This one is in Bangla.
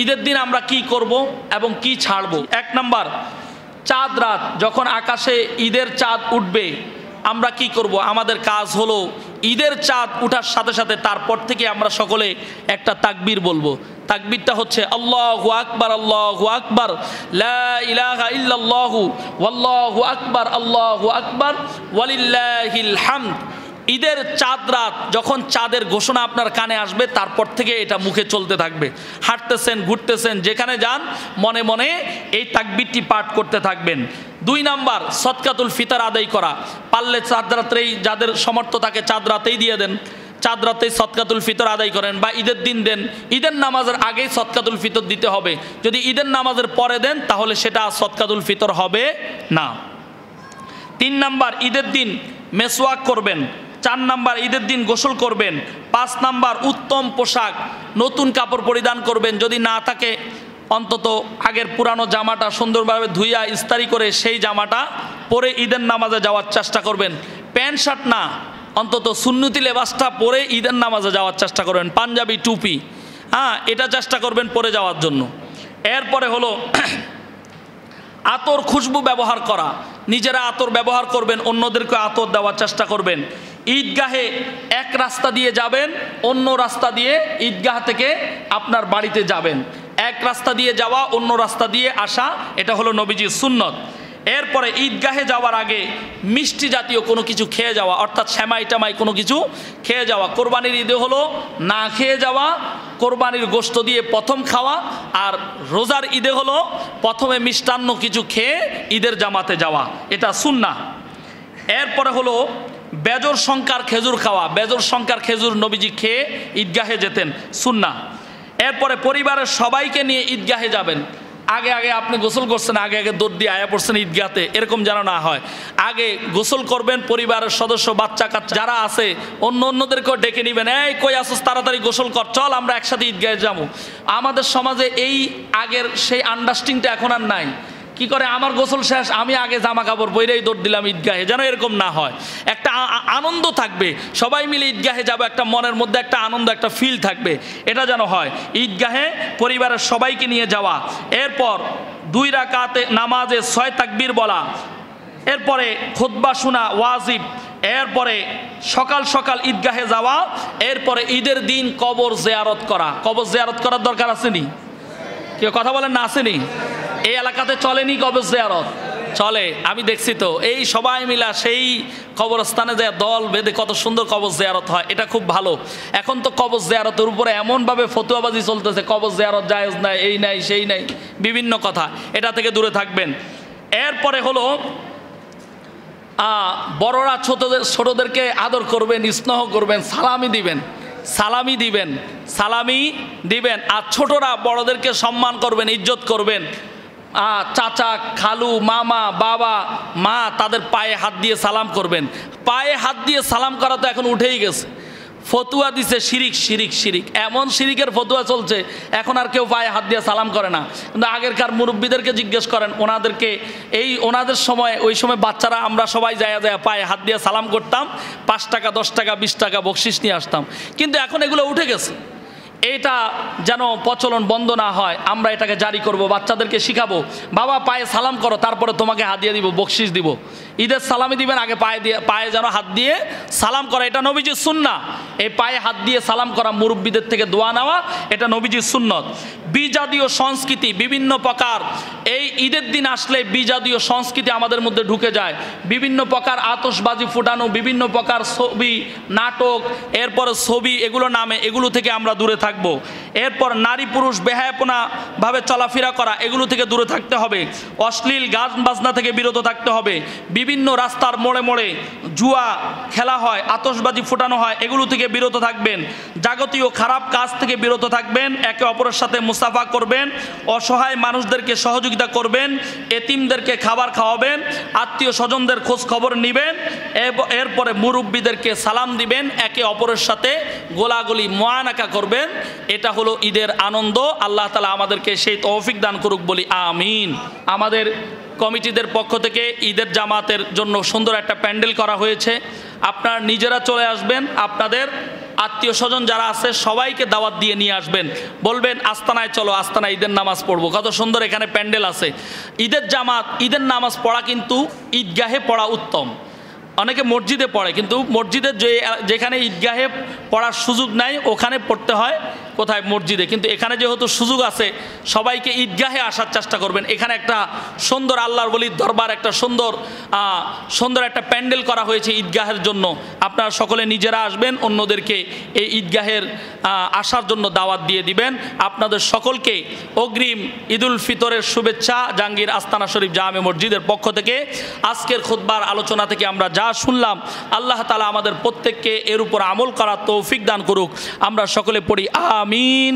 ঈদের দিন আমরা কি করব এবং কি ছাড়ব। এক নাম্বার, চাঁদ রাত যখন আকাশে ঈদের চাঁদ উঠবে আমরা কি করব। আমাদের কাজ হলো ঈদের চাঁদ উঠার সাথে সাথে তারপর থেকে আমরা সকলে একটা তাকবীর বলবো। তাকবীরটা হচ্ছে আল্লাহু আকবার, আল্লাহু আকবার, লা ইলাহা ইল্লাল্লাহু ওয়াল্লাহু আকবার, আল্লাহু আকবার, ওয়ালিল্লাহিল হামদ। ঈদের চাঁদ রাত যখন চাঁদের ঘোষণা আপনার কানে আসবে তারপর থেকে এটা মুখে চলতে থাকবে। হাঁটতেছেন, ঘুরতেছেন, যেখানে যান মনে মনে এই তাকবীরটি পাঠ করতে থাকবেন। 2 নাম্বার, সদকাতুল ফিতর আদায় করা। পারলে চাঁদ রাত্রেই, যাদের সামর্থ্য থাকে চাঁদ রাতেই দিয়ে দেন, চাঁদ রাতেই সদকাতুল ফিতর আদায় করেন, বা ঈদের দিন দেন। ঈদের নামাজের আগেই সদকাতুল ফিতর দিতে হবে। যদি ঈদের নামাজের পরে দেন তাহলে সেটা সদকাতুল ফিতর হবে না। 3 নাম্বার, ঈদের দিন মেসওয়াক করবেন। 4 নাম্বার, ঈদের দিন গোসল করবেন। 5 নাম্বার, উত্তম পোশাক, নতুন কাপড় পরিধান করবেন। যদি না থাকে অন্তত আগের পুরানো জামাটা সুন্দরভাবে ধুইয়া ইস্তারি করে সেই জামাটা পরে ঈদের নামাজে যাওয়ার চেষ্টা করবেন। প্যান্ট শার্ট না, অন্তত সুন্নতি লেবাসটা পরে ঈদের নামাজে যাওয়ার চেষ্টা করবেন। পাঞ্জাবি, টুপি, এটা চেষ্টা করবেন পরে যাওয়ার জন্য। এরপরে হলো আতর, খুশবু ব্যবহার করা। নিজেরা আতর ব্যবহার করবেন, অন্যদেরকে আতর দেওয়ার চেষ্টা করবেন। ঈদগাহে এক রাস্তা দিয়ে যাবেন, অন্য রাস্তা দিয়ে ঈদগাহ থেকে আপনার বাড়িতে যাবেন। এক রাস্তা দিয়ে যাওয়া, অন্য রাস্তা দিয়ে আসা, এটা হলো নবীজির সুন্নত। এরপরে ঈদগাহে যাওয়ার আগে মিষ্টি জাতীয় কোনো কিছু খেয়ে যাওয়া, অর্থাৎ সেমাই টামাই কোনো কিছু খেয়ে যাওয়া। কোরবানির ঈদে হলো না খেয়ে যাওয়া, কোরবানির গোশত দিয়ে প্রথম খাওয়া। আর রোজার ঈদে হলো প্রথমে মিষ্টান্ন কিছু খেয়ে ঈদের জামাতে যাওয়া, এটা সুন্নাহ। এরপরে হলো বেজর সংখ্যার খেজুর খাওয়া। বেজর সংখ্যার খেজুর নবীজি খেয়ে ঈদগাহে যেতেন, সুন্নাহ। এরপরে পরিবারের সবাইকে নিয়ে ঈদগাহে যাবেন। আগে আগে আপনি গোসল করছেন, আগে আগে দৌড় দিয়ে আয়া পড়ছেন ঈদগাহতে, এরকম যেন না হয়। আগে গোসল করবেন, পরিবারের সদস্য, বাচ্চা কাচ্চা যারা আছে অন্যদেরকেও ডেকে নেবেন। এই কই আসুস, তাড়াতাড়ি গোসল কর, চল আমরা একসাথে ঈদগাহে যাবো। আমাদের সমাজে এই আগের সেই আন্ডারস্ট্যান্ডিংটা এখন আর নাই। কি করে, আমার গোসল শেষ, আমি আগে জামা কাপড় পরেই দৌড় দিলাম ঈদগাহে, যেন এরকম না হয়। একটা আনন্দ থাকবে, সবাই মিলে ঈদগাহে যাবো, একটা মনের মধ্যে একটা আনন্দ, একটা ফিল থাকবে, এটা যেন হয়। ঈদগাহে পরিবারের সবাইকে নিয়ে যাওয়া। এরপর 2 রাকাতে নামাজে 6 তাকবীর বলা। এরপরে খুতবা শোনা ওয়াজিব। এরপরে সকাল সকাল ঈদগাহে যাওয়া। এরপরে ঈদের দিন কবর জিয়ারত করা। কবর জিয়ারত করার দরকার আসেনি? কেউ কথা বলেন না, আসেনি? এই এলাকাতে চলেনি কবর জিয়ারত? চলে, আমি দেখছি তো। এই সবাই মিলা সেই কবরস্থানে যায় দল বেঁধে কত সুন্দর কবর জিয়ারত হয়, এটা খুব ভালো। এখন তো কবর জিয়ারতের উপরে এমনভাবে ফতুয়াবাজি চলতেছে, কবর জিয়ারত জায়েজ নাই, এই নাই সেই নাই, বিভিন্ন কথা, এটা থেকে দূরে থাকবেন। এরপরে হলো বড়রা ছোটদেরকে আদর করবেন, স্নেহ করবেন, সালামি দিবেন, সালামি দিবেন। আর ছোটরা বড়দেরকে সম্মান করবেন, ইজ্জত করবেন। চাচা, খালু, মামা, বাবা, মা, তাদের পায়ে হাত দিয়ে সালাম করবেন। পায়ে হাত দিয়ে সালাম করা তো এখন উঠেই গেছে। ফতুয়া দিছে শিরিক, শিরিক, শিরিক, এমন শিরিকের ফতুয়া চলছে এখন আর কেউ পায়ে হাত দিয়ে সালাম করে না। কিন্তু আগেরকার মুরব্বীদেরকে জিজ্ঞেস করেন, ওনাদের সময়, ওই সময় বাচ্চারা আমরা সবাই যায় পায়ে হাত দিয়ে সালাম করতাম, 5 টাকা, 10 টাকা, 20 টাকা বকশিস নিয়ে আসতাম। কিন্তু এখন এগুলো উঠে গেছে। এটা যেন প্রচলন বন্ধ না হয়, আমরা এটাকে জারি করব, বাচ্চাদেরকে শিখাবো। বাবা পায়ে সালাম করো, তারপরে তোমাকে হাদিয়া দিব, বকশিস দিব। ঈদের সালামি দিবেন, আগে পায়ে যেন হাত দিয়ে সালাম করা, এটা নবীজির সুন্নাহ। এই পায়ে হাত দিয়ে সালাম করা, মুরব্বীদের থেকে দোয়া নেওয়া, এটা নবীজির সুন্নত। বিজাতীয় সংস্কৃতি বিভিন্ন প্রকার, এই ঈদের দিন আসলে বিজাতীয় সংস্কৃতি আমাদের মধ্যে ঢুকে যায়। বিভিন্ন প্রকার আতশবাজি ফুটানো, বিভিন্ন প্রকার ছবি, নাটক, এরপরে ছবি, এগুলো নামে, এগুলো থেকে আমরা দূরে থাকবো। এরপর নারী পুরুষ বেহায়াপনা ভাবে চলাফেরা করা, এগুলো থেকে দূরে থাকতে হবে। অশ্লীল গান বাজনা থেকে বিরত থাকতে হবে। বিভিন্ন রাস্তার মোড়ে মোড়ে জুয়া খেলা হয়, আতশবাজি ফুটানো হয়, এগুলো থেকে বিরত থাকবেন। যাবতীয় খারাপ কাজ থেকে বিরত থাকবেন। একে অপরের সাথে মুসাফা করবেন, অসহায় মানুষদেরকে সহযোগিতা করবেন, এতিমদেরকে খাবার খাওয়াবেন, আত্মীয় স্বজনদের খোঁজ খবর নেবেন। এরপরে মুরব্বীদেরকে সালাম দিবেন, একে অপরের সাথে গোলাগুলি মুআনাকা করবেন। এটা হলো ঈদের আনন্দ। আল্লাহ তাআলা আমাদেরকে সেই তৌফিক দান করুক, বলি আমিন। আমাদের কমিটিদের পক্ষ থেকে ঈদের জামাতের জন্য সুন্দর একটা প্যান্ডেল করা হয়েছে। আপনারা নিজেরা চলে আসবেন, আপনাদের আত্মীয় স্বজন যারা আছে সবাইকে দাওয়াত দিয়ে নিয়ে আসবেন, বলবেন আস্তানায় চলো, আস্তানায় ঈদের নামাজ পড়বো। কত সুন্দর এখানে প্যান্ডেল আছে। ঈদের জামাত, ঈদের নামাজ পড়া কিন্তু ঈদগাহে পড়া উত্তম। অনেকে মসজিদে পড়ে, কিন্তু মসজিদের যেখানে ঈদগাহে পড়ার সুযোগ নাই ওখানে পড়তে হয় কোথায়? মসজিদে। কিন্তু এখানে যেহেতু সুযোগ আছে, সবাইকে ঈদগাহে আসার চেষ্টা করবেন। এখানে একটা সুন্দর আল্লাহর ওলির দরবার, একটা সুন্দর একটা প্যান্ডেল করা হয়েছে ঈদগাহের জন্য। আপনারা সকলে নিজেরা আসবেন, অন্যদেরকে এই ঈদগাহের আসার জন্য দাওয়াত দিয়ে দিবেন। আপনাদের সকলকে অগ্রিম ঈদুল ফিতরের শুভেচ্ছা জাহাঙ্গীর আস্তানা শরীফ জামে মসজিদের পক্ষ থেকে। আজকের খুতবার আলোচনা থেকে আমরা যা শুনলাম, আল্লাহ তাআলা আমাদের প্রত্যেককে এর উপর আমল করার তৌফিক দান করুক। আমরা সকলে পড়ি আমিন।